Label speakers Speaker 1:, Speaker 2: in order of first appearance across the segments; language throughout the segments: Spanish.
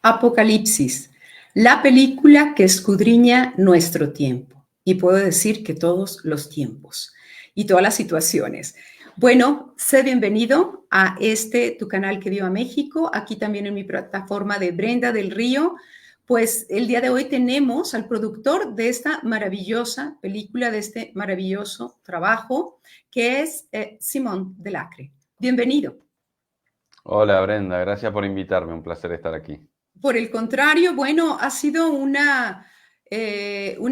Speaker 1: Apocalipsis, la película que escudriña nuestro tiempo. Y puedo decir que todos los tiempos y todas las situaciones. Bueno, sé bienvenido a tu canal que Viva México, aquí también en mi plataforma de Brenda del Río. Pues el día de hoy tenemos al productor de esta maravillosa película, de este maravilloso trabajo, que es Simón del Acre. Bienvenido.
Speaker 2: Hola Brenda, gracias por invitarme, un placer estar aquí.
Speaker 1: Por el contrario, bueno, ha sido una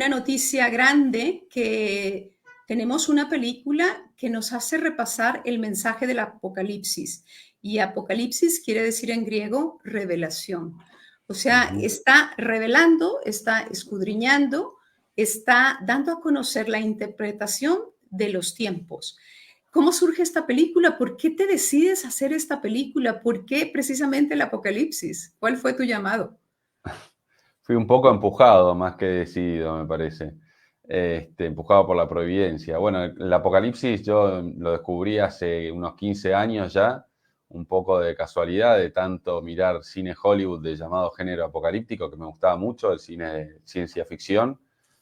Speaker 1: noticia grande que tenemos una película que nos hace repasar el mensaje del Apocalipsis. Y Apocalipsis quiere decir en griego revelación. O sea,
Speaker 2: Ujú.
Speaker 1: está revelando, está escudriñando, está dando a conocer la interpretación de los tiempos. ¿Cómo surge esta película? ¿Por qué te decides hacer esta película? ¿Por qué precisamente el Apocalipsis? ¿Cuál fue tu llamado?
Speaker 2: Fui un poco empujado, más que decidido, me parece. Empujado por la providencia. Bueno, el Apocalipsis yo lo descubrí hace unos 15 años ya, un poco de casualidad, de tanto mirar cine Hollywood de llamado género apocalíptico, que me gustaba mucho, el cine de ciencia ficción,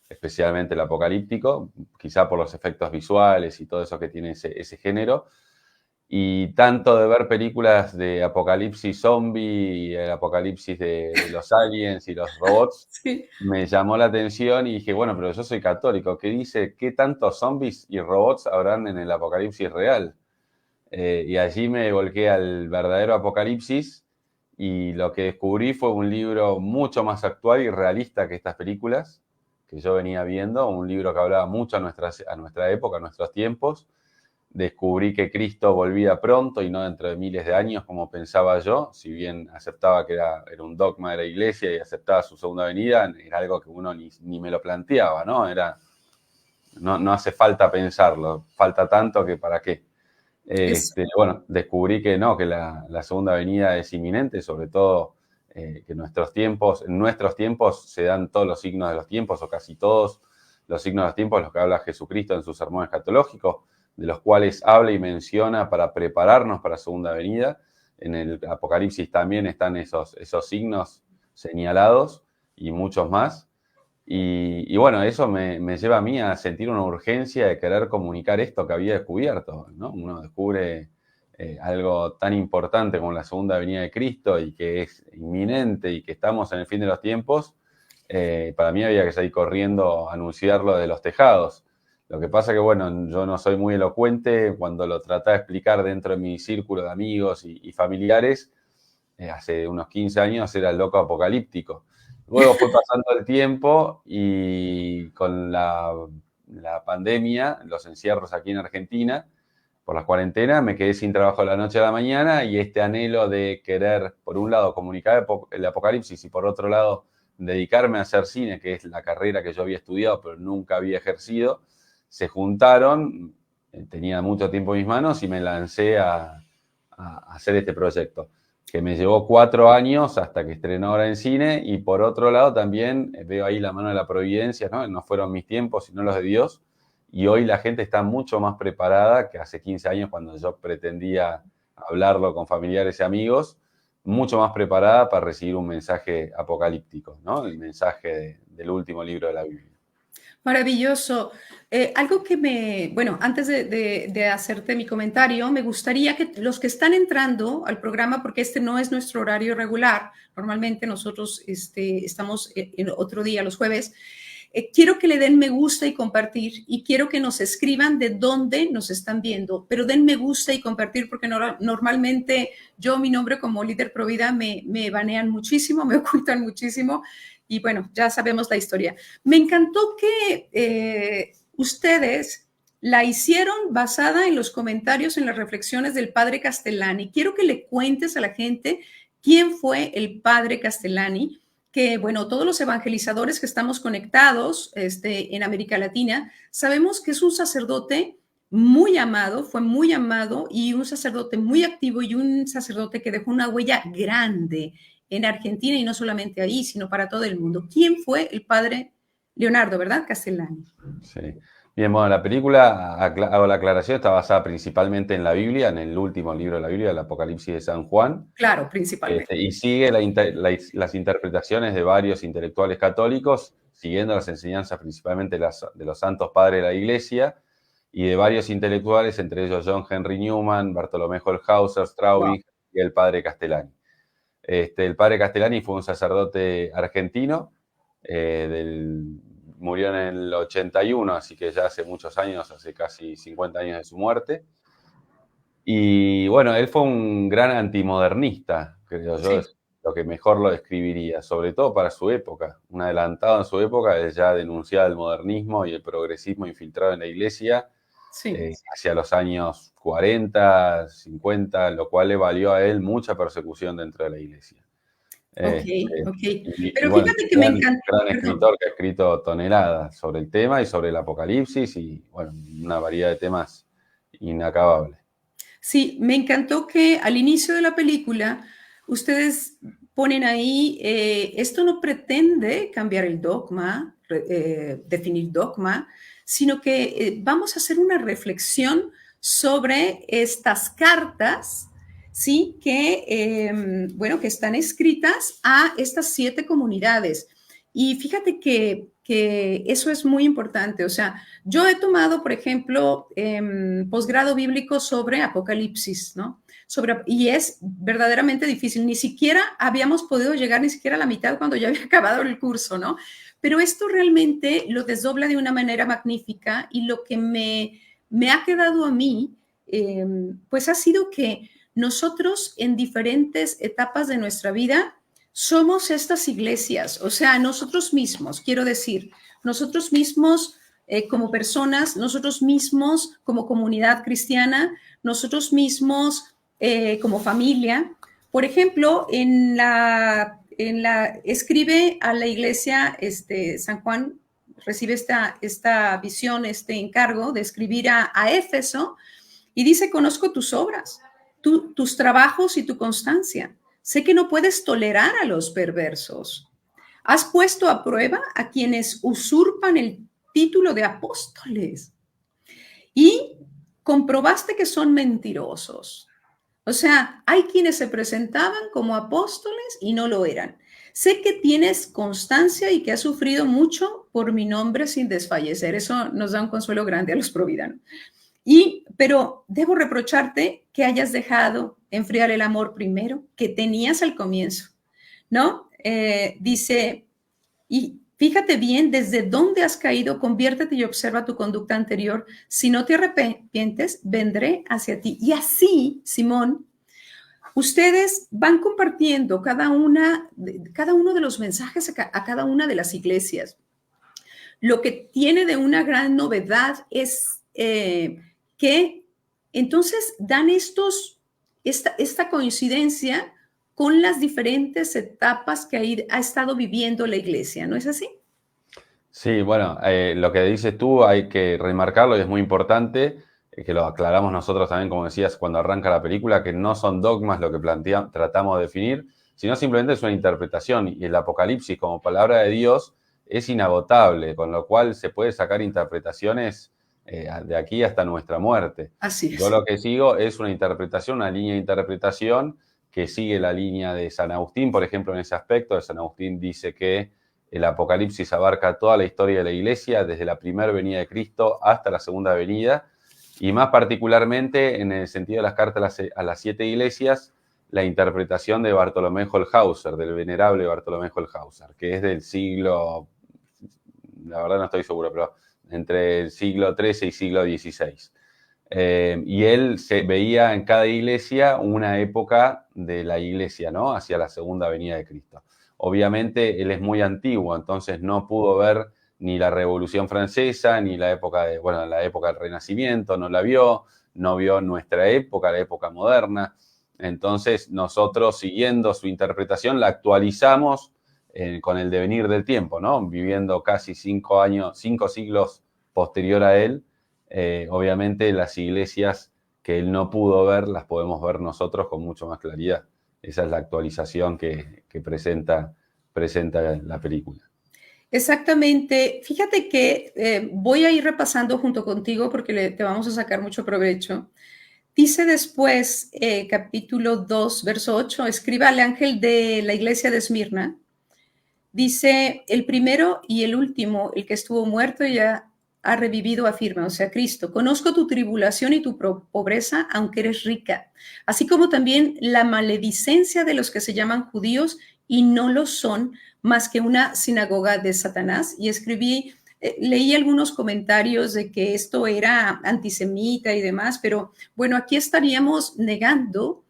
Speaker 2: especialmente el apocalíptico, quizá por los efectos visuales y todo eso que tiene ese género. Y tanto de ver películas de apocalipsis zombie y el apocalipsis de los aliens y los robots,
Speaker 1: Sí.
Speaker 2: me llamó la atención y dije, bueno, pero yo soy católico, ¿qué dice? ¿Qué tantos zombies y robots habrán en el apocalipsis real? Y allí me volqué al verdadero apocalipsis y lo que descubrí fue un libro mucho más actual y realista que estas películas que yo venía viendo, un libro que hablaba mucho a nuestra época, a nuestros tiempos. Descubrí que Cristo volvía pronto y no dentro de miles de años como pensaba yo, si bien aceptaba que era un dogma de la iglesia y aceptaba su segunda venida, era algo que uno ni me lo planteaba, ¿no? No hace falta pensarlo, falta tanto que para qué. Bueno, descubrí que no, que la segunda venida es inminente, sobre todo que en nuestros tiempos se dan todos los signos de los tiempos, o casi todos los signos de los tiempos, los que habla Jesucristo en sus sermones escatológicos, de los cuales habla y menciona para prepararnos para la segunda venida. En el Apocalipsis también están esos signos señalados y muchos más. Y bueno, eso me lleva a mí a sentir una urgencia de querer comunicar esto que había descubierto, ¿no? Uno descubre algo tan importante como la segunda venida de Cristo y que es inminente y que estamos en el fin de los tiempos. Para mí había que salir corriendo a anunciarlo de los tejados. Lo que pasa que, bueno, yo no soy muy elocuente cuando lo trataba de explicar dentro de mi círculo de amigos y familiares. Hace unos 15 años era el loco apocalíptico. Luego fue pasando el tiempo y con la pandemia, los encierros aquí en Argentina, por la cuarentena, me quedé sin trabajo de la noche a la mañana y este anhelo de querer, por un lado, comunicar el apocalipsis y por otro lado, dedicarme a hacer cine, que es la carrera que yo había estudiado pero nunca había ejercido, se juntaron, tenía mucho tiempo en mis manos y me lancé a hacer este proyecto que me llevó 4 años hasta que estrenó ahora en cine, y por otro lado también veo ahí la mano de la providencia, ¿no? No fueron mis tiempos, sino los de Dios, y hoy la gente está mucho más preparada que hace 15 años cuando yo pretendía hablarlo con familiares y amigos, mucho más preparada para recibir un mensaje apocalíptico, ¿no? El mensaje del último libro de la Biblia.
Speaker 1: Maravilloso. Algo que bueno, antes de hacerte mi comentario, me gustaría que los que están entrando al programa, porque este no es nuestro horario regular, normalmente nosotros estamos en otro día, los jueves, quiero que le den me gusta y compartir y quiero que nos escriban de dónde nos están viendo, pero den me gusta y compartir porque normalmente yo, mi nombre como líder Provida, me banean muchísimo, me ocultan muchísimo y bueno, ya sabemos la historia. Me encantó que ustedes la hicieron basada en los comentarios, en las reflexiones del padre Castellani. Quiero que le cuentes a la gente quién fue el padre Castellani, que, bueno, todos los evangelizadores que estamos conectados en América Latina, sabemos que es un sacerdote muy amado, fue muy amado y un sacerdote muy activo y un sacerdote que dejó una huella grande en Argentina y no solamente ahí, sino para todo el mundo. ¿Quién fue el padre Leonardo, verdad? Castellani.
Speaker 2: Sí. Bien, bueno, la película, hago la aclaración, está basada principalmente en la Biblia, en el último libro de la Biblia, el Apocalipsis de San Juan.
Speaker 1: Claro, principalmente.
Speaker 2: Y sigue las interpretaciones de varios intelectuales católicos, siguiendo las enseñanzas principalmente de los santos padres de la Iglesia y de varios intelectuales, entre ellos John Henry Newman, Bartolomé Holzhauser,
Speaker 1: Wow.
Speaker 2: Straubing y el padre Castellani. El padre Castellani fue un sacerdote argentino, murió en el 81, así que ya hace muchos años, hace casi 50 años de su muerte. Y bueno, él fue un gran antimodernista, creo yo,
Speaker 1: Sí,
Speaker 2: es lo que mejor lo describiría, sobre todo para su época. Un adelantado en su época, él ya denunciaba el modernismo y el progresismo infiltrado en la iglesia
Speaker 1: sí.
Speaker 2: hacia los años 40, 50, lo cual le valió a él mucha persecución dentro de la iglesia.
Speaker 1: Ok,
Speaker 2: Este,
Speaker 1: ok.
Speaker 2: y
Speaker 1: Pero
Speaker 2: bueno,
Speaker 1: fíjate que me encanta,
Speaker 2: gran
Speaker 1: perdón.
Speaker 2: escritor que ha escrito toneladas sobre el tema y sobre el apocalipsis y bueno, una variedad de temas inacabables.
Speaker 1: Sí, me encantó que al inicio de la película ustedes ponen ahí, esto no pretende cambiar el dogma, definir dogma, sino que vamos a hacer una reflexión sobre estas cartas, ¿sí? Bueno, que están escritas a estas 7 comunidades. Y fíjate que eso es muy importante, o sea, yo he tomado, por ejemplo, posgrado bíblico sobre Apocalipsis, ¿no? Y es verdaderamente difícil. Ni siquiera habíamos podido llegar ni siquiera a la mitad cuando ya había acabado el curso, ¿no? Pero esto realmente lo desdobla de una manera magnífica y lo que me ha quedado a mí, pues ha sido que nosotros en diferentes etapas de nuestra vida somos estas iglesias, o sea, nosotros mismos, quiero decir, nosotros mismos como personas, nosotros mismos como comunidad cristiana, nosotros mismos como familia. Por ejemplo, escribe a la iglesia San Juan, recibe esta visión, este encargo de escribir a Éfeso y dice, conozco tus obras, tus trabajos y tu constancia. Sé que no puedes tolerar a los perversos. Has puesto a prueba a quienes usurpan el título de apóstoles y comprobaste que son mentirosos. O sea, hay quienes se presentaban como apóstoles y no lo eran. Sé que tienes constancia y que has sufrido mucho por mi nombre sin desfallecer. Eso nos da un consuelo grande a los providanos. Pero debo reprocharte que hayas dejado enfriar el amor primero que tenías al comienzo, ¿no? Dice, y fíjate bien desde dónde has caído, conviértete y observa tu conducta anterior. Si no te arrepientes, vendré hacia ti. Y así, Simón, ustedes van compartiendo cada uno de los mensajes a cada una de las iglesias. Lo que tiene de una gran novedad es que entonces dan esta coincidencia con las diferentes etapas que ha estado viviendo la iglesia, ¿no es así?
Speaker 2: Sí, bueno, lo que dices tú hay que remarcarlo y es muy importante, que lo aclaramos nosotros también, como decías, cuando arranca la película, que no son dogmas lo que tratamos de definir, sino simplemente es una interpretación y el Apocalipsis como palabra de Dios es inagotable, con lo cual se puede sacar interpretaciones de aquí hasta nuestra muerte.
Speaker 1: Así
Speaker 2: Yo
Speaker 1: es.
Speaker 2: lo que sigo es una interpretación, una línea de interpretación que sigue la línea de San Agustín, por ejemplo, en ese aspecto. San Agustín dice que el Apocalipsis abarca toda la historia de la Iglesia, desde la primera venida de Cristo hasta la segunda venida, y más particularmente en el sentido de las cartas a las 7 iglesias, la interpretación de Bartolomé Holzhauser, del venerable Bartolomé Holzhauser, que es del siglo, la verdad no estoy seguro, pero entre el siglo XIII y siglo XVI. Y él se veía en cada iglesia una época de la iglesia, ¿no? Hacia la segunda venida de Cristo. Obviamente él es muy antiguo, entonces no pudo ver ni la Revolución Francesa, ni la época la época del Renacimiento, no la vio, no vio nuestra época, la época moderna. Entonces nosotros, siguiendo su interpretación, la actualizamos con el devenir del tiempo, ¿no? Viviendo casi 5 siglos posterior a él, obviamente las iglesias que él no pudo ver, las podemos ver nosotros con mucho más claridad. Esa es la actualización que presenta la película.
Speaker 1: Exactamente. Fíjate que voy a ir repasando junto contigo porque te vamos a sacar mucho provecho. Dice después, capítulo 2, verso 8, escriba al ángel de la iglesia de Esmirna. Dice, el primero y el último, el que estuvo muerto y ya ha revivido, afirma, o sea, Cristo. Conozco tu tribulación y tu pobreza, aunque eres rica, así como también la maledicencia de los que se llaman judíos y no lo son, más que una sinagoga de Satanás. Y leí algunos comentarios de que esto era antisemita y demás, pero bueno, aquí estaríamos negando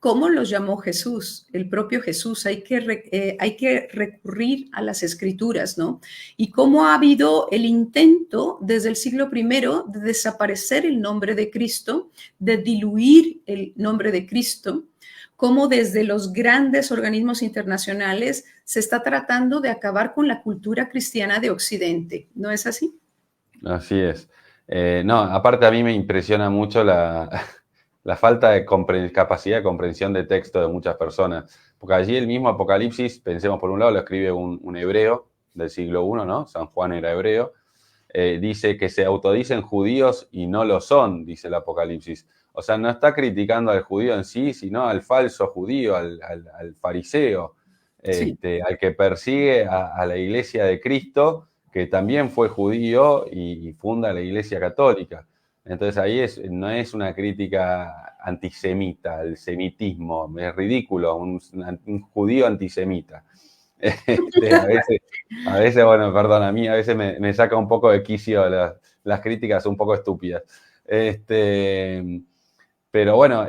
Speaker 1: cómo los llamó Jesús, el propio Jesús. Hay que recurrir a las escrituras, ¿no? Y cómo ha habido el intento desde el siglo I de desaparecer el nombre de Cristo, de diluir el nombre de Cristo, cómo desde los grandes organismos internacionales se está tratando de acabar con la cultura cristiana de Occidente. ¿No es así?
Speaker 2: Así es. No, aparte a mí me impresiona mucho la falta de capacidad de comprensión de texto de muchas personas. Porque allí el mismo Apocalipsis, pensemos por un lado, lo escribe un hebreo del siglo I, ¿no? San Juan era hebreo. Dice que se autodicen judíos y no lo son, dice el Apocalipsis. O sea, no está criticando al judío en sí, sino al falso judío, al fariseo,
Speaker 1: Sí.
Speaker 2: al que persigue a la iglesia de Cristo, que también fue judío y funda la iglesia católica. Entonces ahí no es una crítica antisemita, el semitismo, es ridículo, un judío antisemita. A veces, bueno, perdón, a mí a veces me saca un poco de quicio las críticas un poco estúpidas. Pero bueno,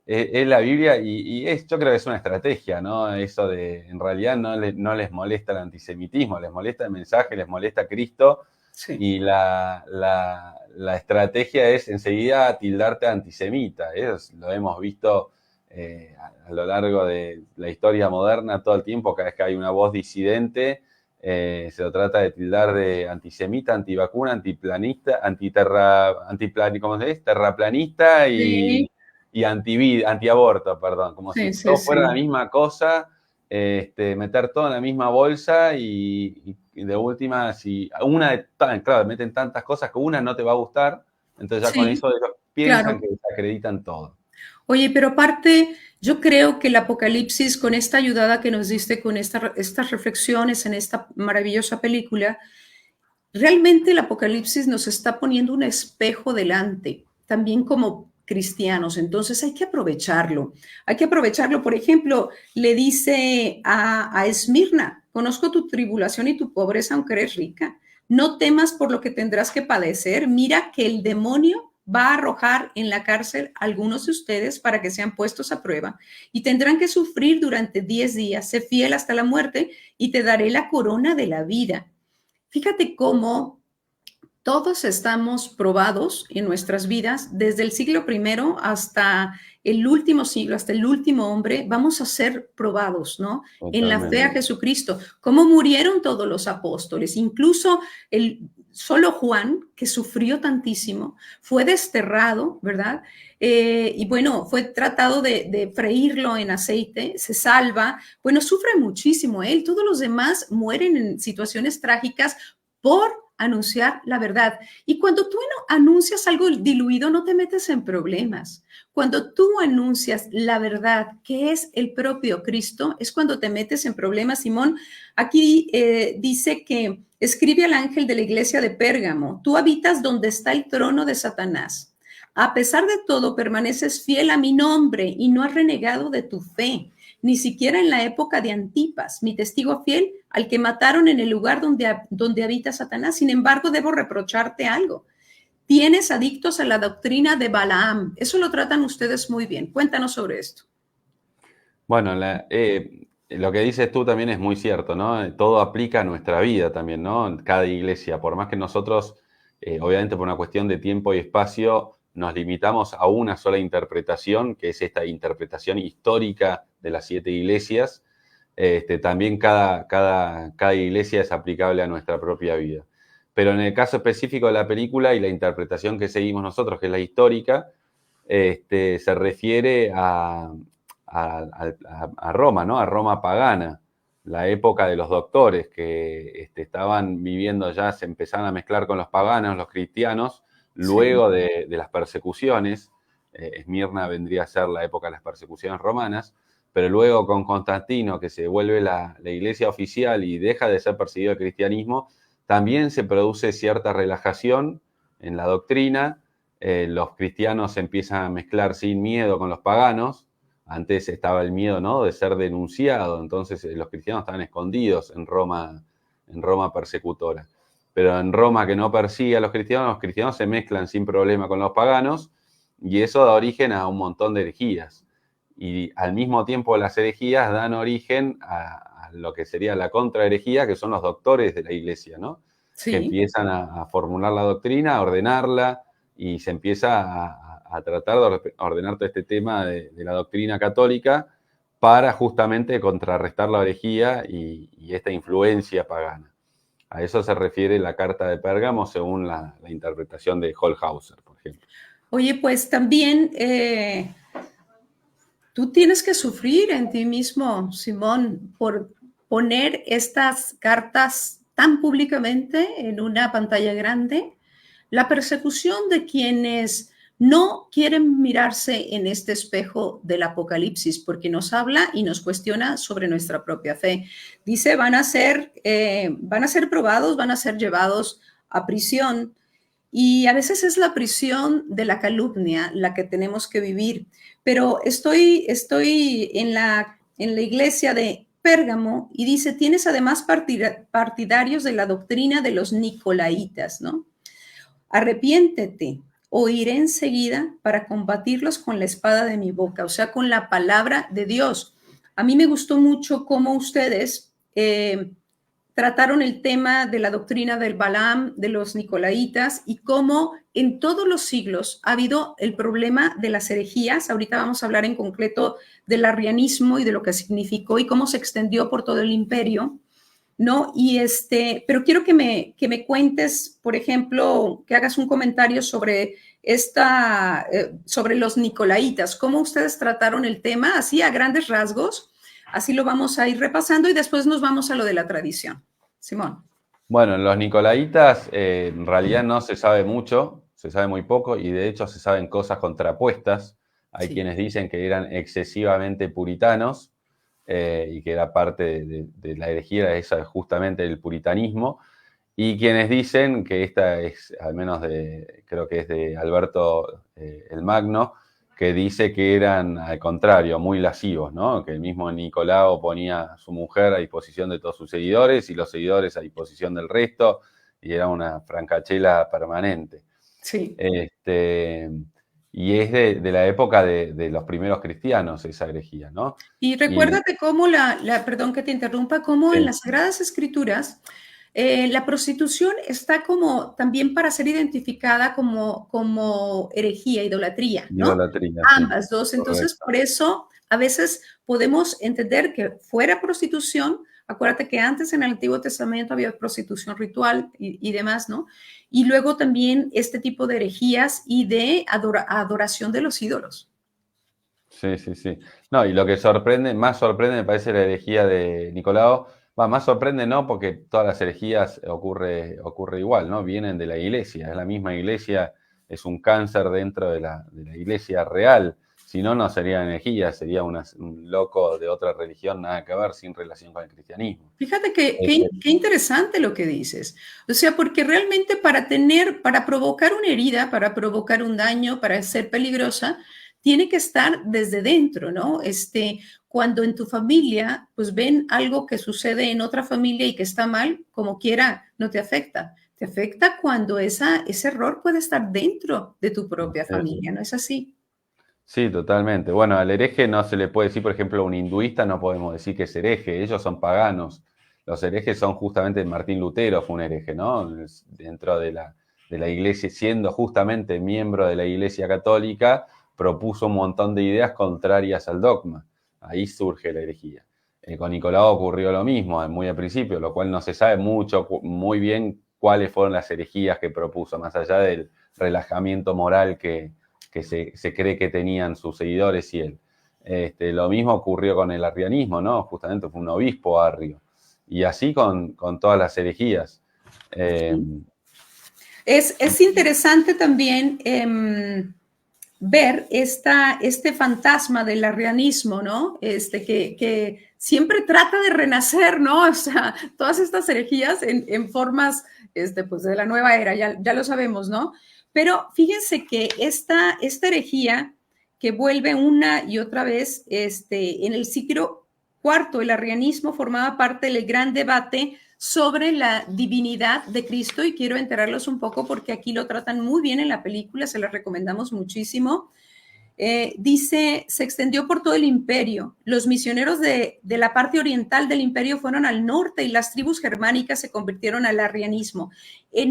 Speaker 2: es la Biblia yo creo que es una estrategia, ¿no? Eso de, en realidad no les molesta el antisemitismo, les molesta el mensaje, les molesta Cristo,
Speaker 1: Sí.
Speaker 2: y la estrategia es enseguida tildarte antisemita. Eso lo hemos visto a lo largo de la historia moderna todo el tiempo. Cada vez que hay una voz disidente, se lo trata de tildar de antisemita, antivacuna, antiplanista, ¿cómo se dice? Terraplanista
Speaker 1: Sí,
Speaker 2: y antiaborto, perdón, como si
Speaker 1: sí, sí,
Speaker 2: todo fuera la
Speaker 1: sí.
Speaker 2: misma cosa. Meter todo en la misma bolsa y de última, si claro, meten tantas cosas que una no te va a gustar, entonces ya con
Speaker 1: Sí,
Speaker 2: eso ellos piensan
Speaker 1: claro.
Speaker 2: que desacreditan todo.
Speaker 1: Oye, pero aparte, yo creo que el Apocalipsis, con esta ayudada que nos diste, con estas reflexiones en esta maravillosa película, realmente el Apocalipsis nos está poniendo un espejo delante, también como cristianos. Entonces hay que aprovecharlo. Hay que aprovecharlo. Por ejemplo, le dice a Esmirna, conozco tu tribulación y tu pobreza, aunque eres rica. No temas por lo que tendrás que padecer. Mira que el demonio va a arrojar en la cárcel a algunos de ustedes para que sean puestos a prueba y tendrán que sufrir durante 10 días. Sé fiel hasta la muerte y te daré la corona de la vida. Fíjate cómo todos estamos probados en nuestras vidas, desde el siglo I hasta el último siglo, hasta el último hombre, vamos a ser probados, ¿no? En la fe a
Speaker 2: Totalmente.
Speaker 1: Jesucristo. Cómo murieron todos los apóstoles, incluso solo Juan, que sufrió tantísimo, fue desterrado, ¿verdad? Y bueno, fue tratado de freírlo en aceite, se salva, bueno, sufre muchísimo él, todos los demás mueren en situaciones trágicas por anunciar la verdad. Y cuando tú anuncias algo diluido, no te metes en problemas. Cuando tú anuncias la verdad, que es el propio Cristo, es cuando te metes en problemas. Simón, aquí dice que escribe al ángel de la iglesia de Pérgamo, tú habitas donde está el trono de Satanás. A pesar de todo, permaneces fiel a mi nombre y no has renegado de tu fe, ni siquiera en la época de Antipas, mi testigo fiel, al que mataron en el lugar donde habita Satanás. Sin embargo, debo reprocharte algo. Tienes adictos a la doctrina de Balaam. Eso lo tratan ustedes muy bien. Cuéntanos sobre esto.
Speaker 2: Bueno, lo que dices tú también es muy cierto, ¿no? Todo aplica a nuestra vida también, ¿no? En cada iglesia, por más que nosotros, obviamente por una cuestión de tiempo y espacio, nos limitamos a una sola interpretación, que es esta interpretación histórica de las 7 iglesias. También cada iglesia es aplicable a nuestra propia vida. Pero en el caso específico de la película y la interpretación que seguimos nosotros, que es la histórica, se refiere a Roma, ¿no? A Roma pagana. la época de los doctores que estaban viviendo ya, se empezaban a mezclar con los paganos, los cristianos,
Speaker 1: Sí,
Speaker 2: luego de las persecuciones. Esmirna vendría a ser la época de las persecuciones romanas, pero luego con Constantino, que se vuelve la iglesia oficial y deja de ser perseguido el cristianismo, también se produce cierta relajación en la doctrina. Los cristianos se empiezan a mezclar sin miedo con los paganos. Antes estaba el miedo, ¿no?, de ser denunciado, entonces los cristianos estaban escondidos en Roma persecutora. Pero en Roma, que no persigue a los cristianos se mezclan sin problema con los paganos, y eso da origen a un montón de herejías. Y al mismo tiempo las herejías dan origen a lo que sería la contraherejía, que son los doctores de la iglesia, ¿no?, que
Speaker 1: sí.
Speaker 2: empiezan a formular la doctrina, a ordenarla, y se empieza a tratar de ordenar todo este tema de la doctrina católica para justamente contrarrestar la herejía y esta influencia pagana. A eso se refiere la carta de Pérgamo según la interpretación de Holshauser, por ejemplo.
Speaker 1: Oye, pues también tú tienes que sufrir en ti mismo, Simón, por poner estas cartas tan públicamente en una pantalla grande. La persecución de quienes no quieren mirarse en este espejo del Apocalipsis, porque nos habla y nos cuestiona sobre nuestra propia fe. Dice, van a ser probados, van a ser llevados a prisión. Y a veces es la prisión de la calumnia la que tenemos que vivir. Pero estoy en la iglesia de Pérgamo y dice, tienes además partidarios de la doctrina de los nicolaitas, ¿no? Arrepiéntete o iré enseguida para combatirlos con la espada de mi boca, o sea, con la palabra de Dios. A mí me gustó mucho cómo ustedes trataron el tema de la doctrina del Balaam, de los nicolaitas, y cómo en todos los siglos ha habido el problema de las herejías. Ahorita vamos a hablar en concreto del arrianismo y de lo que significó y cómo se extendió por todo el imperio, ¿no? Pero quiero que me cuentes, por ejemplo, que hagas un comentario sobre sobre los nicolaitas, cómo ustedes trataron el tema, así a grandes rasgos. Así lo vamos a ir repasando y después nos vamos a lo de la tradición. Simón.
Speaker 2: Bueno, los nicolaitas en realidad no se sabe mucho, se sabe muy poco y de hecho se saben cosas contrapuestas. Hay
Speaker 1: Sí.
Speaker 2: quienes dicen que eran excesivamente puritanos y que era parte de la herejía esa justamente el puritanismo, y quienes dicen que esta es, al menos creo que es de Alberto el Magno, que dice que eran al contrario, muy lascivos, ¿no? Que el mismo Nicolao ponía a su mujer a disposición de todos sus seguidores y los seguidores a disposición del resto, y era una francachela permanente.
Speaker 1: Sí.
Speaker 2: Y es de la época de los primeros cristianos esa herejía, ¿no?
Speaker 1: Y
Speaker 2: Y
Speaker 1: recuérdate cómo perdón que te interrumpa, cómo en
Speaker 2: sí,
Speaker 1: las Sagradas Escrituras la prostitución está como también para ser identificada como herejía, idolatría, ¿no?
Speaker 2: idolatría, sí,
Speaker 1: Ambas dos. Entonces,
Speaker 2: correcto.
Speaker 1: por eso a veces podemos entender que fuera prostitución. Acuérdate que antes en el Antiguo Testamento había prostitución ritual y demás, ¿no? Y luego también este tipo de herejías y de adoración de los ídolos.
Speaker 2: Sí, sí, sí. No, y lo que sorprende, más sorprende me parece la herejía de Nicolao. Va, más sorprende no, porque todas las herejías ocurre igual, ¿no? Vienen de la iglesia, es la misma iglesia, es un cáncer dentro de la iglesia real. Si no, no sería herejía, sería un loco de otra religión, nada que ver, sin relación con el cristianismo.
Speaker 1: Fíjate que
Speaker 2: Este,
Speaker 1: qué interesante lo que dices. O sea, porque realmente para provocar una herida, para provocar un daño, para ser peligrosa, tiene que estar desde dentro, ¿no? Cuando en tu familia, pues ven algo que sucede en otra familia y que está mal, como quiera, no te afecta. Te afecta cuando ese error puede estar dentro de tu propia
Speaker 2: sí, sí.
Speaker 1: familia, ¿no es así?
Speaker 2: Sí, totalmente. Bueno, al hereje no se le puede decir, por ejemplo, a un hinduista no podemos decir que es hereje, ellos son paganos. Los herejes son justamente Martín Lutero fue un hereje, ¿no? Dentro de la iglesia, siendo justamente miembro de la iglesia católica, propuso un montón de ideas contrarias al dogma. Ahí surge la herejía. Con Nicolau ocurrió lo mismo, muy al principio, lo cual no se sabe muy bien cuáles fueron las herejías que propuso, más allá del relajamiento moral que se cree que tenían sus seguidores y él. Lo mismo ocurrió con el arrianismo, ¿no? Justamente fue un obispo arrio. Y así con todas las herejías.
Speaker 1: Sí. Es interesante también ver este fantasma del arrianismo, ¿no? Que siempre trata de renacer, ¿no? O sea, todas estas herejías en formas pues de la nueva era, ya lo sabemos, ¿no? Pero fíjense que esta herejía que vuelve una y otra vez en el siglo IV, el arrianismo formaba parte del gran debate sobre la divinidad de Cristo, y quiero enterarlos un poco porque aquí lo tratan muy bien en la película, se la recomendamos muchísimo. Dice, se extendió por todo el imperio. Los misioneros de la parte oriental del imperio fueron al norte y las tribus germánicas se convirtieron al arrianismo. Y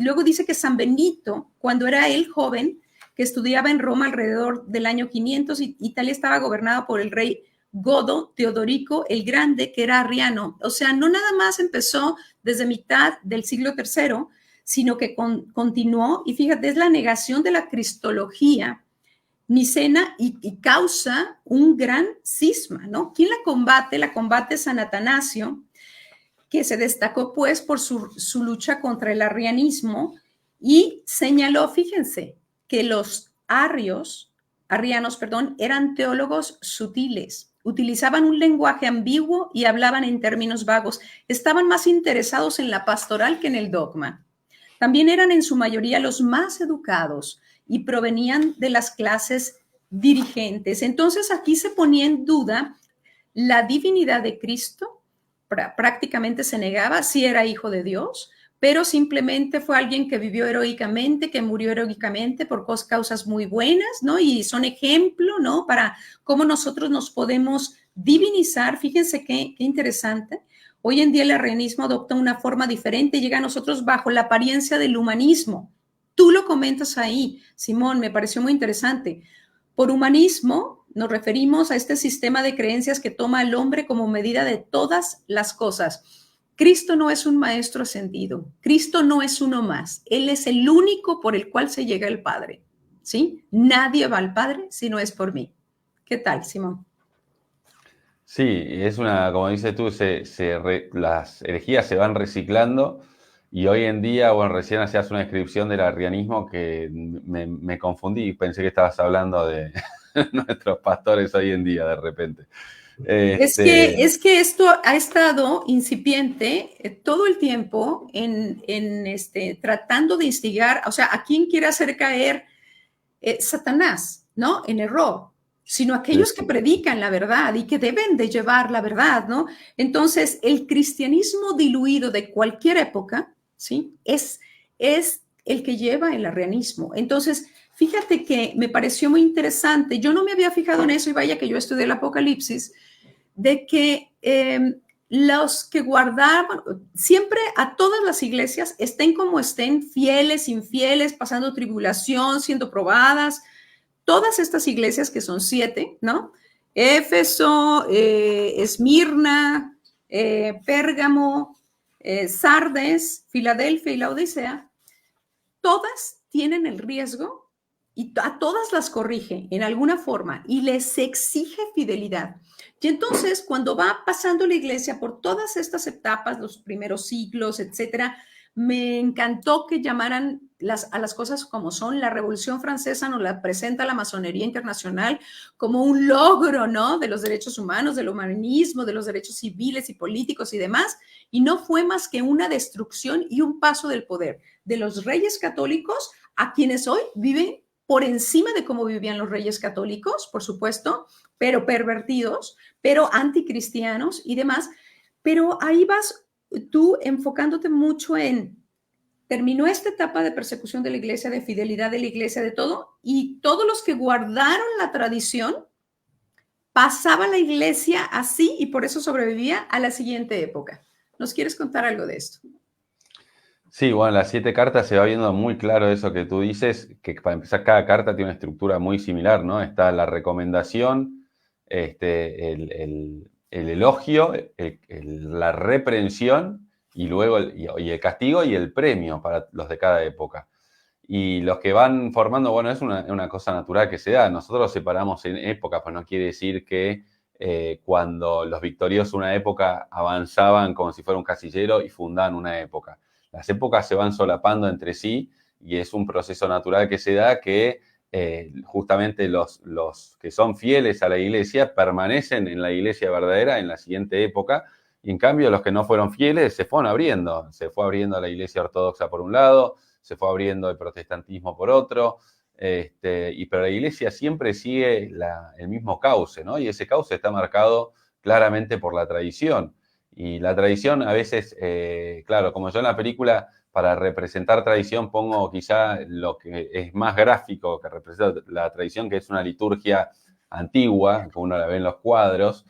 Speaker 1: luego dice que San Benito, cuando era él joven, que estudiaba en Roma alrededor del año 500, y Italia estaba gobernada por el rey Godo Teodorico el Grande, que era arriano. O sea, no nada más empezó desde mitad del siglo III, sino que continuó, y fíjate, es la negación de la cristología nicena y causa un gran cisma, ¿no? ¿Quién la combate? La combate San Atanasio, que se destacó pues por su lucha contra el arrianismo, y señaló, fíjense, que los arrianos, eran teólogos sutiles, utilizaban un lenguaje ambiguo y hablaban en términos vagos, estaban más interesados en la pastoral que en el dogma. También eran en su mayoría los más educados y provenían de las clases dirigentes. Entonces aquí se ponía en duda la divinidad de Cristo, prácticamente se negaba, sí era hijo de Dios, pero simplemente fue alguien que vivió heroicamente, que murió heroicamente por causas muy buenas, ¿no? Y son ejemplo, ¿no? Para cómo nosotros nos podemos divinizar. Fíjense qué interesante. Hoy en día el arrianismo adopta una forma diferente y llega a nosotros bajo la apariencia del humanismo. Tú lo comentas ahí, Simón, me pareció muy interesante. Por humanismo nos referimos a este sistema de creencias que toma al hombre como medida de todas las cosas. Cristo no es un maestro ascendido, Cristo no es uno más, Él es el único por el cual se llega al Padre, ¿sí? Nadie va al Padre si no es por mí. ¿Qué tal, Simón?
Speaker 2: Sí, es como dices tú, las herejías se van reciclando y hoy en día, bueno, recién hacías una descripción del arrianismo que me confundí y pensé que estabas hablando de nuestros pastores hoy en día de repente.
Speaker 1: Es que esto ha estado incipiente todo el tiempo tratando de instigar, o sea, a quién quiere hacer caer Satanás, ¿no? En error, sino aquellos que predican la verdad y que deben de llevar la verdad, ¿no? Entonces, el cristianismo diluido de cualquier época, ¿sí? Es el que lleva el arrianismo. Entonces, fíjate que me pareció muy interesante. Yo no me había fijado en eso, y vaya que yo estudié el Apocalipsis, de que los que guardaban, siempre a todas las iglesias, estén como estén, fieles, infieles, pasando tribulación, siendo probadas, todas estas iglesias que son 7, ¿no? Éfeso, Esmirna, Pérgamo, Sardes, Filadelfia y Laodicea, todas tienen el riesgo y a todas las corrige en alguna forma y les exige fidelidad. Y entonces, cuando va pasando la iglesia por todas estas etapas, los primeros siglos, etcétera, me encantó que llamaran a las cosas como son. La Revolución Francesa nos la presenta la masonería internacional como un logro, ¿no? De los derechos humanos, del humanismo, de los derechos civiles y políticos y demás, y no fue más que una destrucción y un paso del poder de los reyes católicos a quienes hoy viven por encima de cómo vivían los reyes católicos, por supuesto, pero pervertidos, pero anticristianos y demás. Pero ahí vas tú enfocándote mucho en, terminó esta etapa de persecución de la iglesia, de fidelidad de la iglesia, de todo, y todos los que guardaron la tradición, pasaba la iglesia así y por eso sobrevivía a la siguiente época. ¿Nos quieres contar algo de esto?
Speaker 2: Sí, bueno, las 7 cartas se va viendo muy claro eso que tú dices, que para empezar cada carta tiene una estructura muy similar, ¿no? Está la recomendación, el elogio, la reprensión y luego el castigo y el premio para los de cada época. Y los que van formando, bueno, es una cosa natural que se da. Nosotros los separamos en épocas, pues no quiere decir que cuando los victoriosos de una época avanzaban como si fuera un casillero y fundaban una época. Las épocas se van solapando entre sí y es un proceso natural que se da que justamente los que son fieles a la iglesia permanecen en la iglesia verdadera en la siguiente época, y en cambio los que no fueron fieles se fueron abriendo. Se fue abriendo la iglesia ortodoxa por un lado, se fue abriendo el protestantismo por otro, pero la iglesia siempre sigue el mismo cauce, ¿no? Y ese cauce está marcado claramente por la tradición. Y la tradición a veces, claro, como yo en la película, para representar tradición pongo quizá lo que es más gráfico que representa la tradición, que es una liturgia antigua, que uno la ve en los cuadros.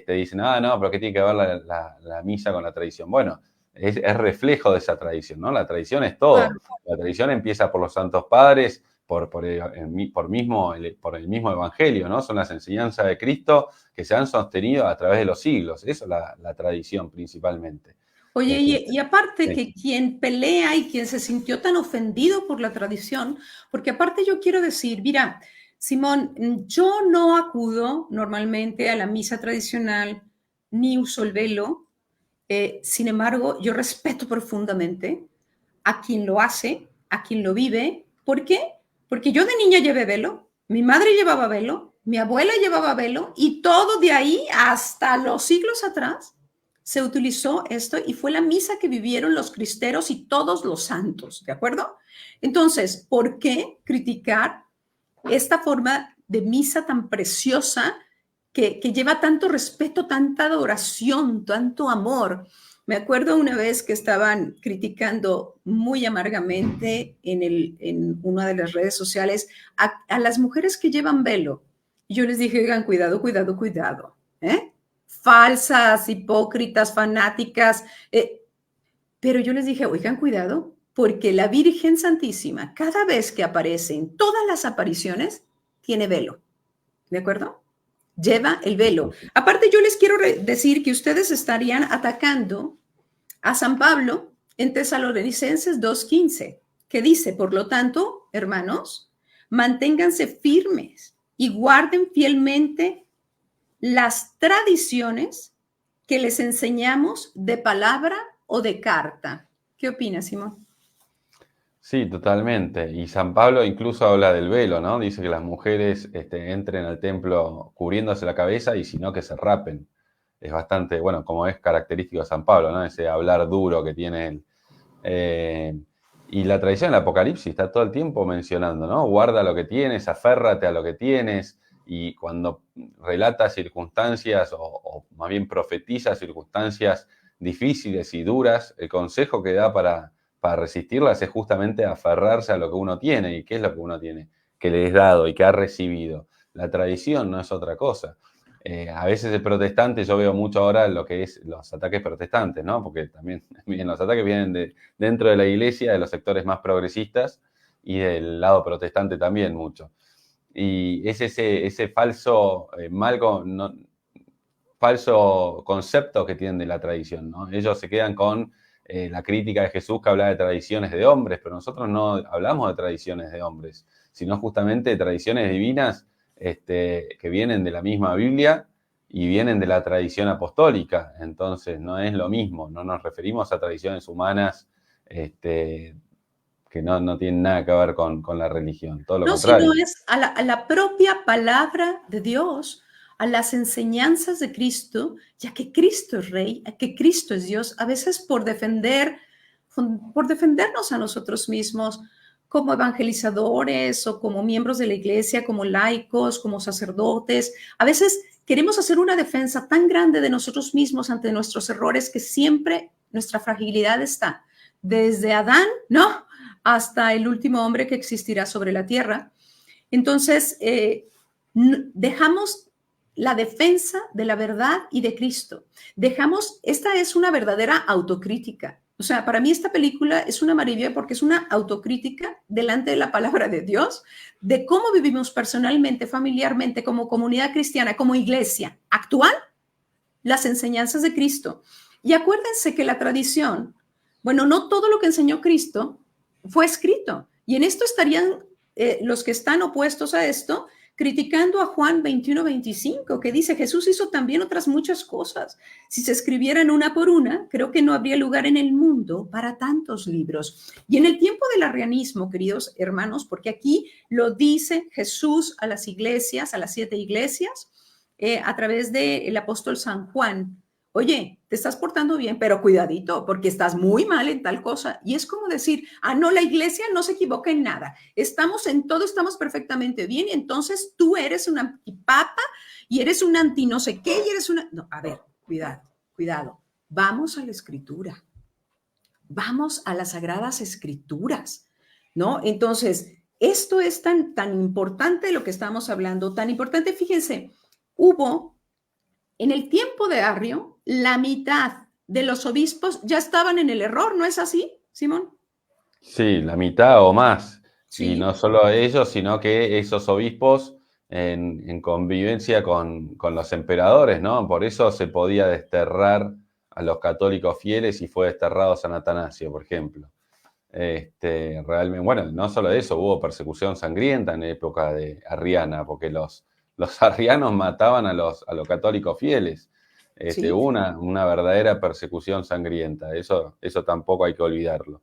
Speaker 2: Dicen, no, pero ¿qué tiene que ver la misa con la tradición? Bueno, es reflejo de esa tradición, ¿no? La tradición es todo.
Speaker 1: Claro.
Speaker 2: La tradición empieza por los santos padres, por el mismo evangelio, ¿no? Son las enseñanzas de Cristo que se han sostenido a través de los siglos. Eso es la tradición principalmente.
Speaker 1: Oye, y aparte
Speaker 2: Sí.
Speaker 1: que quien pelea y quien se sintió tan ofendido por la tradición, porque aparte yo quiero decir, mira, Simón, yo no acudo normalmente a la misa tradicional ni uso el velo. Sin embargo, yo respeto profundamente a quien lo hace, a quien lo vive. ¿Por qué? Porque yo de niña llevé velo, mi madre llevaba velo, mi abuela llevaba velo, y todo de ahí hasta los siglos atrás se utilizó esto, y fue la misa que vivieron los cristeros y todos los santos, ¿de acuerdo? Entonces, ¿por qué criticar esta forma de misa tan preciosa que lleva tanto respeto, tanta adoración, tanto amor? Me acuerdo una vez que estaban criticando muy amargamente en una de las redes sociales a las mujeres que llevan velo. Y yo les dije, oigan, cuidado, cuidado, cuidado. Falsas, hipócritas, fanáticas. Pero yo les dije, oigan, cuidado, porque la Virgen Santísima, cada vez que aparece en todas las apariciones, tiene velo. ¿De acuerdo? Lleva el velo. Aparte, yo les quiero decir que ustedes estarían atacando a San Pablo en Tesalonicenses 2:15, que dice, por lo tanto, hermanos, manténganse firmes y guarden fielmente las tradiciones que les enseñamos de palabra o de carta. ¿Qué opinas, Simón?
Speaker 2: Sí, totalmente. Y San Pablo incluso habla del velo, ¿no? Dice que las mujeres entren al templo cubriéndose la cabeza y si no, que se rapen. Es bastante, bueno, como es característico de San Pablo, ¿no? Ese hablar duro que tiene él. Y la tradición del Apocalipsis está todo el tiempo mencionando, ¿no? Guarda lo que tienes, aférrate a lo que tienes, y cuando relata circunstancias o más bien profetiza circunstancias difíciles y duras, el consejo que da para resistirlas es justamente aferrarse a lo que uno tiene. ¿Y qué es lo que uno tiene? Que le es dado y que ha recibido. La tradición no es otra cosa. A veces el protestante, yo veo mucho ahora lo que es los ataques protestantes, ¿no? Porque también los ataques vienen dentro de la iglesia, de los sectores más progresistas, y del lado protestante también mucho. Y es ese falso, falso concepto que tienen de la tradición, ¿no? Ellos se quedan con la crítica de Jesús, que habla de tradiciones de hombres, pero nosotros no hablamos de tradiciones de hombres, sino justamente de tradiciones divinas que vienen de la misma Biblia y vienen de la tradición apostólica. Entonces no es lo mismo, no nos referimos a tradiciones humanas que no tienen nada que ver con la religión, todo lo
Speaker 1: No, sino
Speaker 2: contrario.
Speaker 1: es a la propia palabra de Dios, a las enseñanzas de Cristo, ya que Cristo es Rey, que Cristo es Dios. A veces por defendernos a nosotros mismos como evangelizadores o como miembros de la iglesia, como laicos, como sacerdotes, a veces queremos hacer una defensa tan grande de nosotros mismos ante nuestros errores que siempre nuestra fragilidad está. Desde Adán, ¿no? Hasta el último hombre que existirá sobre la tierra. Entonces, dejamos la defensa de la verdad y de Cristo. Esta es una verdadera autocrítica. O sea, para mí esta película es una maravilla porque es una autocrítica delante de la palabra de Dios, de cómo vivimos personalmente, familiarmente, como comunidad cristiana, como iglesia actual, las enseñanzas de Cristo. Y acuérdense que la tradición, bueno, no todo lo que enseñó Cristo fue escrito. Y en esto estarían los que están opuestos a esto, criticando a Juan 21:25, que dice, Jesús hizo también otras muchas cosas. Si se escribieran una por una, creo que no habría lugar en el mundo para tantos libros. Y en el tiempo del arrianismo, queridos hermanos, porque aquí lo dice Jesús a las iglesias, a las 7 iglesias, a través del apóstol San Juan. Oye, te estás portando bien, pero cuidadito, porque estás muy mal en tal cosa. Y es como decir, no, la iglesia no se equivoca en nada. Estamos en todo, estamos perfectamente bien. Y entonces tú eres un antipapa y eres un anti no sé qué y eres una... No, a ver, cuidado. Vamos a la escritura. Vamos a las sagradas escrituras, ¿no? Entonces, esto es tan importante lo que estamos hablando, tan importante, fíjense, hubo en el tiempo de Arrio, la mitad de los obispos ya estaban en el error, ¿no es así, Simón?
Speaker 2: Sí, la mitad o más.
Speaker 1: Sí.
Speaker 2: Y no solo ellos, sino que esos obispos en convivencia con los emperadores, ¿no? Por eso se podía desterrar a los católicos fieles y fue desterrado San Atanasio, por ejemplo. Realmente, bueno, no solo eso, hubo persecución sangrienta en época de Arriana, porque los arrianos mataban a los católicos fieles.
Speaker 1: Sí.
Speaker 2: Hubo una verdadera persecución sangrienta, eso tampoco hay que olvidarlo.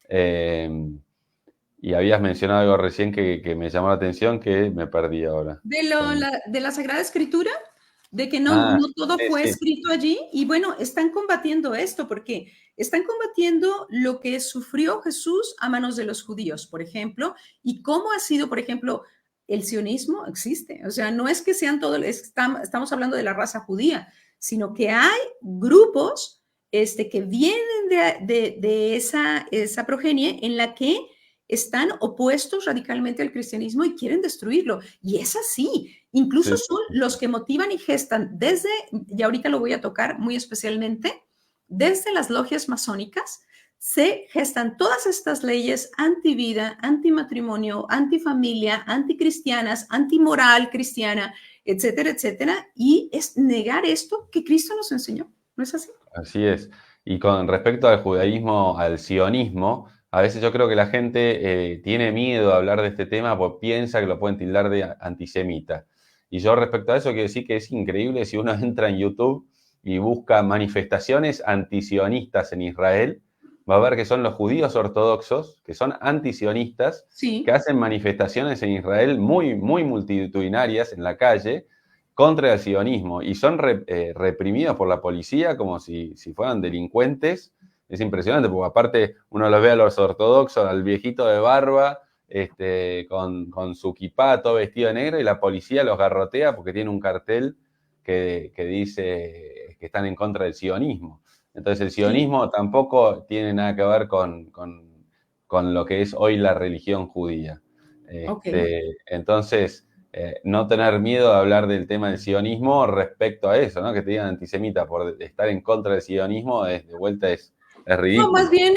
Speaker 2: Y habías mencionado algo recién que me llamó la atención, que me perdí ahora.
Speaker 1: De la Sagrada Escritura, de que no todo fue escrito allí. Y bueno, están combatiendo esto, porque están combatiendo lo que sufrió Jesús a manos de los judíos, por ejemplo, y cómo ha sido, por ejemplo, el sionismo existe. O sea, no es que sean todos, estamos hablando de la raza judía, sino que hay grupos que vienen de esa progenie en la que están opuestos radicalmente al cristianismo y quieren destruirlo. Y es así. Incluso son los que motivan y gestan desde, y ahorita lo voy a tocar muy especialmente, desde las logias masónicas, se gestan todas estas leyes antivida, antimatrimonio, antifamilia, anticristianas, antimoral cristiana, etcétera, etcétera. Y es negar esto que Cristo nos enseñó. ¿No es así?
Speaker 2: Así es. Y con respecto al judaísmo, al sionismo, a veces yo creo que la gente tiene miedo de hablar de este tema porque piensa que lo pueden tildar de antisemita. Y yo respecto a eso quiero decir que es increíble si uno entra en YouTube y busca manifestaciones antisionistas en Israel, va a ver que son los judíos ortodoxos, que son antisionistas,
Speaker 1: sí,
Speaker 2: que hacen manifestaciones en Israel muy, muy multitudinarias en la calle contra el sionismo y son reprimidos por la policía como si fueran delincuentes. Es impresionante, porque aparte uno los ve a los ortodoxos, al viejito de barba, con su kipá, todo vestido de negro, y la policía los garrotea porque tiene un cartel que dice que están en contra del sionismo. Entonces el sionismo tampoco tiene nada que ver con lo que es hoy la religión judía. Entonces, no tener miedo de hablar del tema del sionismo respecto a eso, ¿no? Que te digan antisemita por estar en contra del sionismo, de vuelta es ridículo.
Speaker 1: No, más bien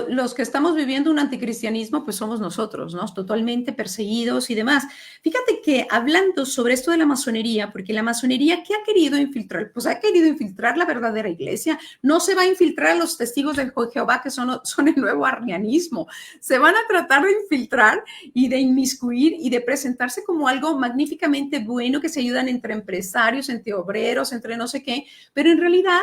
Speaker 1: los que estamos viviendo un anticristianismo, pues somos nosotros, ¿no? Totalmente perseguidos y demás. Fíjate que hablando sobre esto de la masonería, porque la masonería, ¿qué ha querido infiltrar? Pues ha querido infiltrar la verdadera iglesia. No se va a infiltrar a los testigos de Jehová, que son el nuevo arrianismo. Se van a tratar de infiltrar y de inmiscuir y de presentarse como algo magníficamente bueno, que se ayudan entre empresarios, entre obreros, entre no sé qué, pero en realidad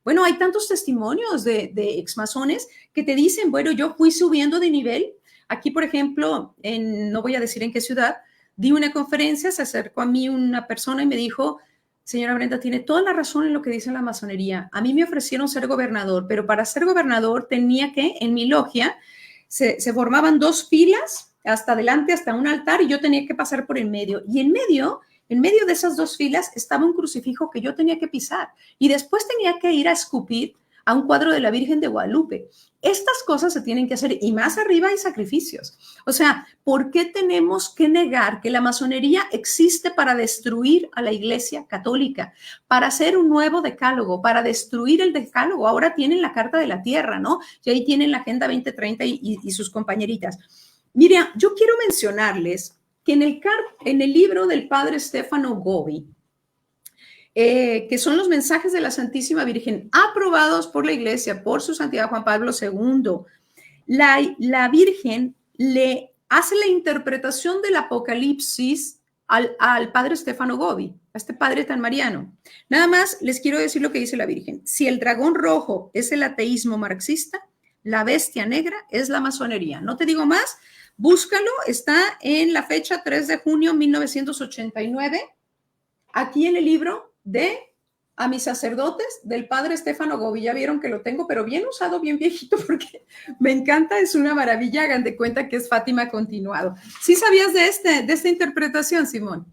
Speaker 1: bueno, hay tantos testimonios de exmasones que te dicen, bueno, yo fui subiendo de nivel. Aquí, por ejemplo, no voy a decir en qué ciudad, di una conferencia, se acercó a mí una persona y me dijo, señora Brenda, tiene toda la razón en lo que dice la masonería. A mí me ofrecieron ser gobernador, pero para ser gobernador tenía que, en mi logia, se formaban 2 filas, hasta adelante, hasta un altar, y yo tenía que pasar por el medio. Y en medio de esas 2 filas estaba un crucifijo que yo tenía que pisar y después tenía que ir a escupir a un cuadro de la Virgen de Guadalupe. Estas cosas se tienen que hacer y más arriba hay sacrificios. O sea, ¿por qué tenemos que negar que la masonería existe para destruir a la Iglesia Católica, para hacer un nuevo decálogo, para destruir el decálogo? Ahora tienen la Carta de la Tierra, ¿no? Y ahí tienen la Agenda 2030 y sus compañeritas. Mira, yo quiero mencionarles que en el libro del padre Stefano Gobi, que son los mensajes de la Santísima Virgen aprobados por la Iglesia, por su santidad Juan Pablo II, la Virgen le hace la interpretación del Apocalipsis al padre Stefano Gobi, a este padre tan mariano. Nada más les quiero decir lo que dice la Virgen. Si el dragón rojo es el ateísmo marxista, la bestia negra es la masonería. No te digo más, búscalo, está en la fecha 3 de junio 1989, aquí en el libro de A mis sacerdotes del padre Stefano Gobi. Ya vieron que lo tengo, pero bien usado, bien viejito, porque me encanta, es una maravilla. Hagan de cuenta que es Fátima continuado. ¿Sí sabías de esta interpretación, Simón?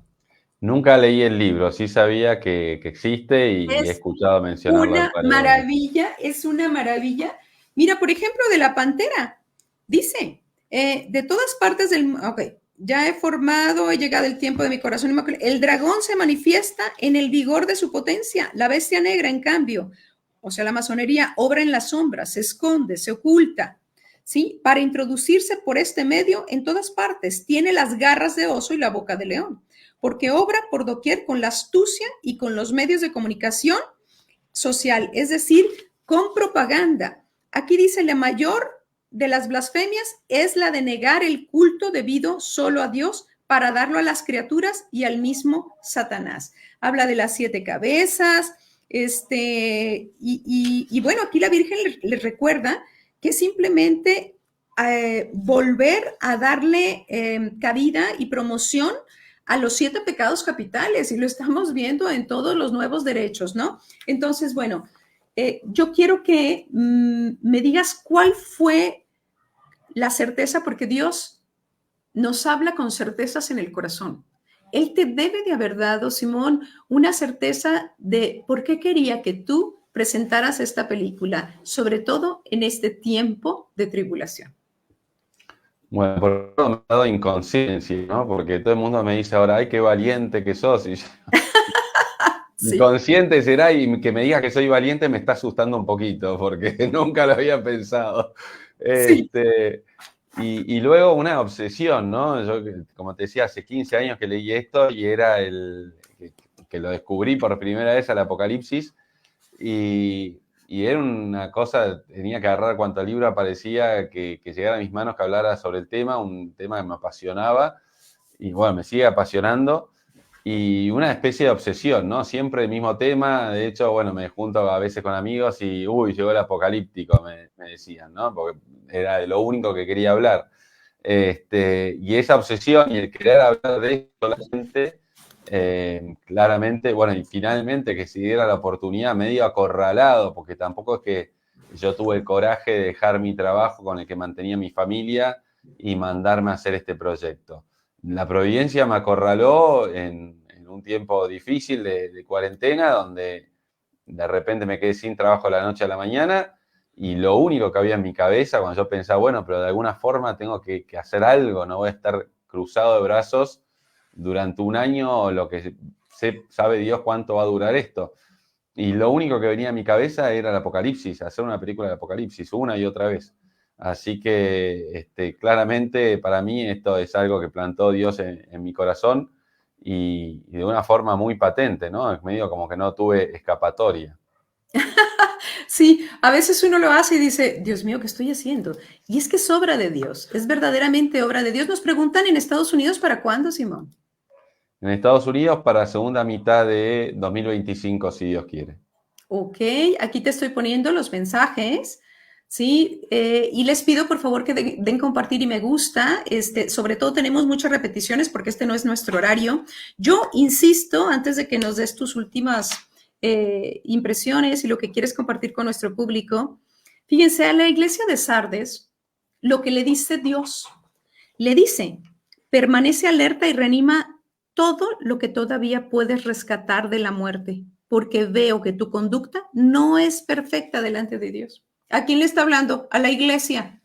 Speaker 2: Nunca leí el libro, sí sabía que existe y he escuchado mencionarlo
Speaker 1: una
Speaker 2: varias veces.
Speaker 1: maravilla, es una maravilla. Mira, por ejemplo, de la pantera, dice, de todas partes del... Ok, ya he formado, he llegado el tiempo de mi corazón. El dragón se manifiesta en el vigor de su potencia. La bestia negra, en cambio, o sea, la masonería, obra en las sombras, se esconde, se oculta, ¿sí? Para introducirse por este medio en todas partes. Tiene las garras de oso y la boca de león, porque obra por doquier con la astucia y con los medios de comunicación social, es decir, con propaganda. Aquí dice, la mayor de las blasfemias es la de negar el culto debido solo a Dios para darlo a las criaturas y al mismo Satanás. Habla de las 7 cabezas, y bueno, aquí la Virgen les recuerda que simplemente volver a darle cabida y promoción a los 7 pecados capitales, y lo estamos viendo en todos los nuevos derechos, ¿no? Entonces, bueno, yo quiero que me digas cuál fue la certeza, porque Dios nos habla con certezas en el corazón. Él te debe de haber dado, Simón, una certeza de por qué quería que tú presentaras esta película, sobre todo en este tiempo de tribulación.
Speaker 2: Bueno, por todo me ha dado inconsciencia, ¿no? Porque todo el mundo me dice ahora, ay, qué valiente que sos. Y yo,
Speaker 1: Sí.
Speaker 2: inconsciente será, y que me digas que soy valiente me está asustando un poquito, porque nunca lo había pensado.
Speaker 1: Sí.
Speaker 2: Y luego una obsesión, ¿no? Yo, como te decía, hace 15 años que leí esto y era que lo descubrí por primera vez al Apocalipsis, y era una cosa, tenía que agarrar cuanto libro aparecía que llegara a mis manos que hablara sobre el tema, un tema que me apasionaba, y bueno, me sigue apasionando, y una especie de obsesión, ¿no? Siempre el mismo tema. De hecho, bueno, me junto a veces con amigos y, uy, llegó el apocalíptico, me decían, ¿no? Porque era de lo único que quería hablar. Y esa obsesión y el querer hablar de esto, la gente, claramente, bueno, y finalmente que se diera la oportunidad, medio acorralado, porque tampoco es que yo tuve el coraje de dejar mi trabajo con el que mantenía mi familia y mandarme a hacer este proyecto. La providencia me acorraló en un tiempo difícil de cuarentena, donde de repente me quedé sin trabajo de la noche a la mañana, y lo único que había en mi cabeza cuando yo pensaba, bueno, pero de alguna forma tengo que hacer algo, no voy a estar cruzado de brazos durante un año, o lo que sabe Dios cuánto va a durar esto. Y lo único que venía a mi cabeza era el Apocalipsis, hacer una película de Apocalipsis una y otra vez. Así que claramente para mí esto es algo que plantó Dios en mi corazón, y de una forma muy patente, ¿no? Es medio como que no tuve escapatoria.
Speaker 1: Sí, a veces uno lo hace y dice, Dios mío, ¿qué estoy haciendo? Y es que es obra de Dios, es verdaderamente obra de Dios. Nos preguntan en Estados Unidos, ¿para cuándo, Simón?
Speaker 2: En Estados Unidos para segunda mitad de 2025, si Dios quiere.
Speaker 1: Ok, aquí te estoy poniendo los mensajes, ¿sí? Y les pido por favor que den compartir y me gusta. Sobre todo tenemos muchas repeticiones porque este no es nuestro horario. Yo insisto, antes de que nos des tus últimas impresiones y lo que quieres compartir con nuestro público, fíjense, a la iglesia de Sardes, lo que le dice Dios, le dice, permanece alerta y reanima todo lo que todavía puedes rescatar de la muerte, porque veo que tu conducta no es perfecta delante de Dios. ¿A quién le está hablando? A la iglesia.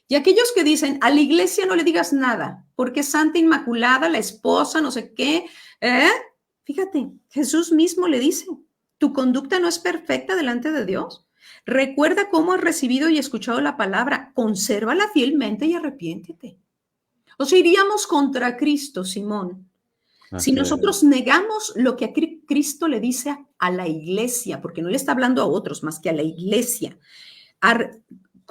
Speaker 1: Y aquellos que dicen, a la iglesia no le digas nada, porque es Santa Inmaculada, la esposa, no sé qué. Fíjate, Jesús mismo le dice, tu conducta no es perfecta delante de Dios. Recuerda cómo has recibido y escuchado la palabra, consérvala fielmente y arrepiéntete. O sea, iríamos contra Cristo, Simón. Si nosotros negamos lo que a Cristo le dice a la iglesia, porque no le está hablando a otros más que a la iglesia,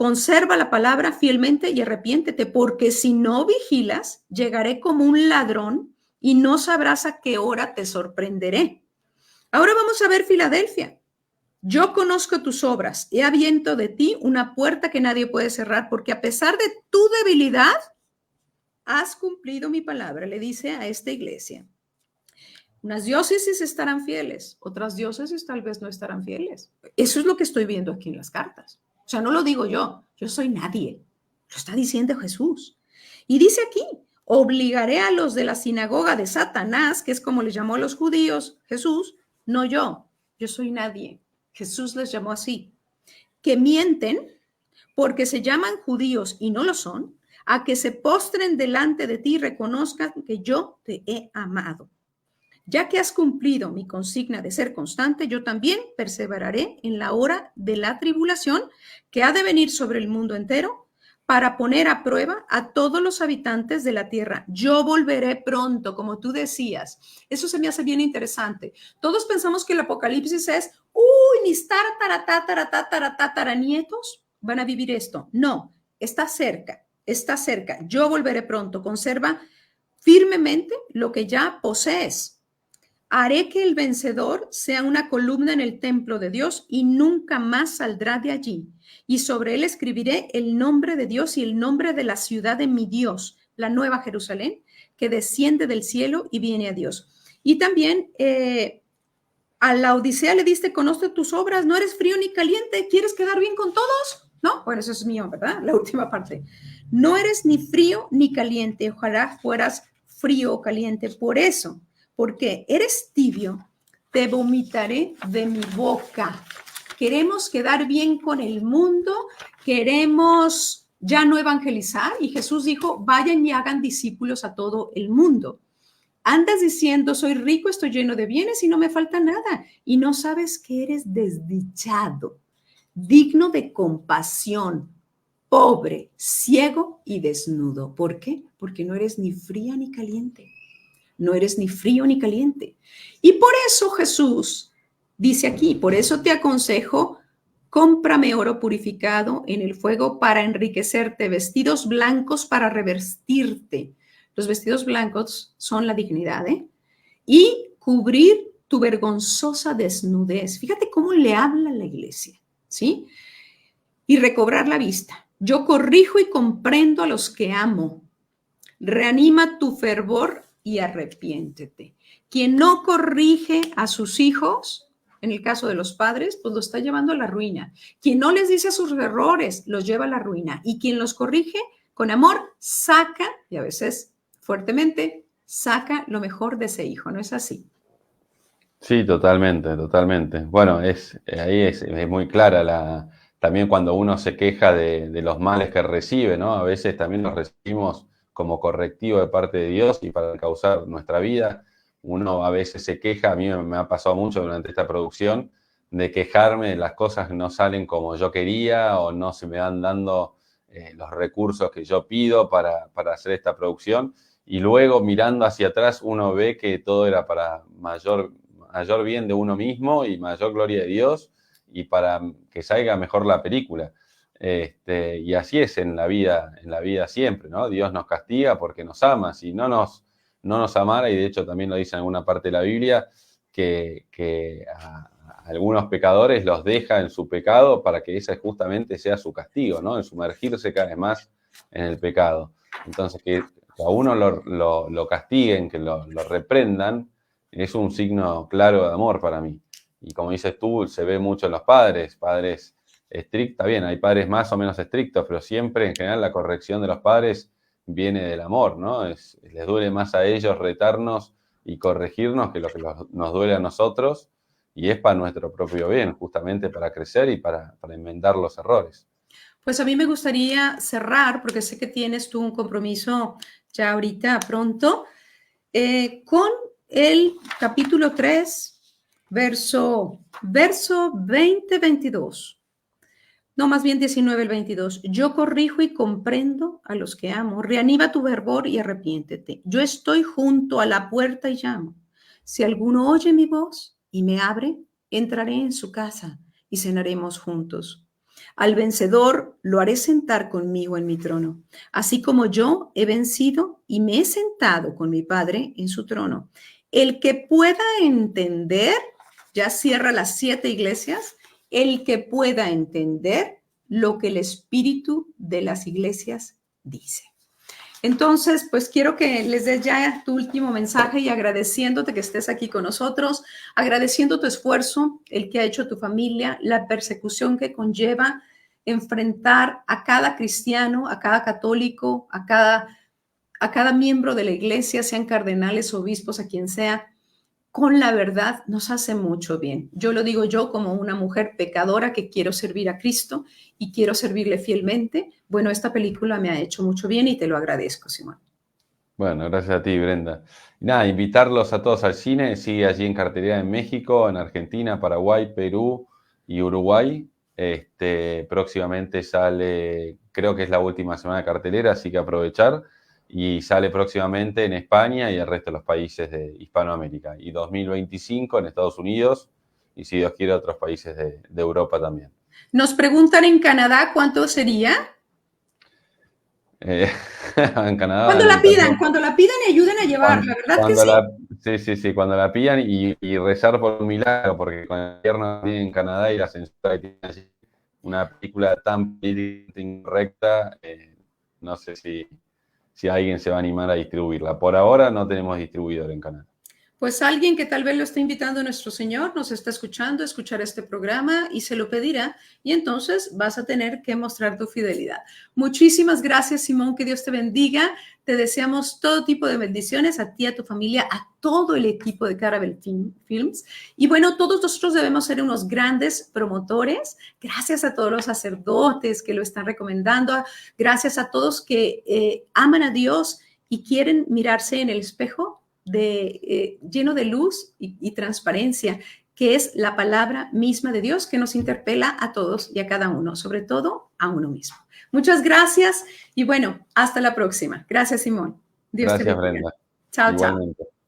Speaker 1: Conserva la palabra fielmente y arrepiéntete, porque si no vigilas, llegaré como un ladrón y no sabrás a qué hora te sorprenderé. Ahora vamos a ver Filadelfia. Yo conozco tus obras, he abierto de ti una puerta que nadie puede cerrar, porque a pesar de tu debilidad, has cumplido mi palabra, le dice a esta iglesia. Unas diócesis estarán fieles, otras diócesis tal vez no estarán fieles. Eso es lo que estoy viendo aquí en las cartas. O sea, no lo digo yo soy nadie. Lo está diciendo Jesús. Y dice aquí, obligaré a los de la sinagoga de Satanás, que es como le llamó a los judíos Jesús, no yo soy nadie. Jesús les llamó así, que mienten porque se llaman judíos y no lo son, a que se postren delante de ti y reconozcan que yo te he amado. Ya que has cumplido mi consigna de ser constante, yo también perseveraré en la hora de la tribulación que ha de venir sobre el mundo entero para poner a prueba a todos los habitantes de la tierra. Yo volveré pronto, como tú decías. Eso se me hace bien interesante. Todos pensamos que el apocalipsis es, mis tataranietos van a vivir esto. No, está cerca, está cerca. Yo volveré pronto. Conserva firmemente lo que ya posees. Haré que el vencedor sea una columna en el templo de Dios y nunca más saldrá de allí. Y sobre él escribiré el nombre de Dios y el nombre de la ciudad de mi Dios, la nueva Jerusalén, que desciende del cielo y viene a Dios. Y también a la Odisea le diste, conozco tus obras, no eres frío ni caliente, ¿quieres quedar bien con todos? No, bueno, eso es mío, ¿verdad? La última parte. No eres ni frío ni caliente, ojalá fueras frío o caliente. Por eso, porque eres tibio, te vomitaré de mi boca. Queremos quedar bien con el mundo, queremos ya no evangelizar, y Jesús dijo, vayan y hagan discípulos a todo el mundo. Andas diciendo, soy rico, estoy lleno de bienes y no me falta nada, y no sabes que eres desdichado, digno de compasión, pobre, ciego y desnudo. ¿Por qué? Porque no eres ni fría ni caliente. No eres ni frío ni caliente. Y por eso Jesús dice aquí, por eso te aconsejo, cómprame oro purificado en el fuego para enriquecerte, vestidos blancos para revestirte. Los vestidos blancos son la dignidad, y cubrir tu vergonzosa desnudez. Fíjate cómo le habla la iglesia, ¿sí? Y recobrar la vista. Yo corrijo y comprendo a los que amo. Reanima tu fervor y arrepiéntete. Quien no corrige a sus hijos, en el caso de los padres, pues lo está llevando a la ruina. Quien no les dice sus errores, los lleva a la ruina. Y quien los corrige con amor, saca, y a veces fuertemente, saca lo mejor de ese hijo. ¿No es así?
Speaker 2: Sí, totalmente, totalmente. Bueno, ahí es muy clara también cuando uno se queja de los males que recibe, ¿no? A veces también los recibimos como correctivo de parte de Dios y para causar nuestra vida. Uno a veces se queja, a mí me ha pasado mucho durante esta producción, de quejarme de las cosas que no salen como yo quería o no se me van dando los recursos que yo pido para hacer esta producción. Y luego mirando hacia atrás uno ve que todo era para mayor bien de uno mismo y mayor gloria de Dios y para que salga mejor la película. Y así es en la vida siempre, ¿no? Dios nos castiga porque nos ama. Si no nos amara, y de hecho también lo dice en alguna parte de la Biblia, que a algunos pecadores los deja en su pecado para que ese justamente sea su castigo, ¿no? En sumergirse cada vez más en el pecado. Entonces, que a uno lo castiguen, que lo reprendan, es un signo claro de amor para mí. Y como dices tú, se ve mucho en los padres estrictos, bien, hay padres más o menos estrictos, pero siempre en general la corrección de los padres viene del amor, ¿no? Les duele más a ellos retarnos y corregirnos que lo que nos duele a nosotros, y es para nuestro propio bien, justamente para crecer y para enmendar los errores.
Speaker 1: Pues a mí me gustaría cerrar, porque sé que tienes tú un compromiso ya ahorita pronto, con el capítulo 3, verso 20-22. No, más bien 19 el 22. Yo corrijo y comprendo a los que amo. Reaniva tu fervor y arrepiéntete. Yo estoy junto a la puerta y llamo. Si alguno oye mi voz y me abre, entraré en su casa y cenaremos juntos. Al vencedor lo haré sentar conmigo en mi trono, así como yo he vencido y me he sentado con mi Padre en su trono. El que pueda entender, ya cierra las 7 iglesias, el que pueda entender lo que el espíritu de las iglesias dice. Entonces, pues quiero que les des ya tu último mensaje y agradeciéndote que estés aquí con nosotros, agradeciendo tu esfuerzo, el que ha hecho tu familia, la persecución que conlleva enfrentar a cada cristiano, a cada católico, a cada miembro de la iglesia, sean cardenales, obispos, a quien sea, con la verdad nos hace mucho bien. Yo lo digo yo como una mujer pecadora que quiero servir a Cristo y quiero servirle fielmente. Bueno, esta película me ha hecho mucho bien y te lo agradezco, Simón.
Speaker 2: Bueno, gracias a ti, Brenda. Y nada, invitarlos a todos al cine. Sigue allí en cartelera en México, en Argentina, Paraguay, Perú y Uruguay. Próximamente sale, creo que es la última semana de cartelera, así que aprovechar. Y sale próximamente en España y el resto de los países de Hispanoamérica. Y 2025 en Estados Unidos y, si Dios quiere, otros países de Europa también.
Speaker 1: Nos preguntan en Canadá cuánto sería.
Speaker 2: En Canadá, en
Speaker 1: Cuando la pidan y ayuden a llevar, la verdad que sí.
Speaker 2: Sí, cuando la pillan y rezar por un milagro, porque con el gobierno en Canadá y la censura que tiene allí, una película tan políticamente incorrecta, no sé si alguien se va a animar a distribuirla. Por ahora no tenemos distribuidor en Canadá.
Speaker 1: Pues alguien que tal vez lo esté invitando a nuestro Señor nos está escuchando, escuchar este programa y se lo pedirá y entonces vas a tener que mostrar tu fidelidad. Muchísimas gracias, Simón, que Dios te bendiga. Te deseamos todo tipo de bendiciones a ti, a tu familia, a todo el equipo de Caravel Films. Y bueno, todos nosotros debemos ser unos grandes promotores. Gracias a todos los sacerdotes que lo están recomendando. Gracias a todos que aman a Dios y quieren mirarse en el espejo lleno de luz y transparencia, que es la palabra misma de Dios que nos interpela a todos y a cada uno, sobre todo a uno mismo. Muchas gracias y bueno, hasta la próxima. Gracias, Simón. Dios te bendiga.
Speaker 2: Brenda.
Speaker 1: Chao, chao.
Speaker 2: Igualmente.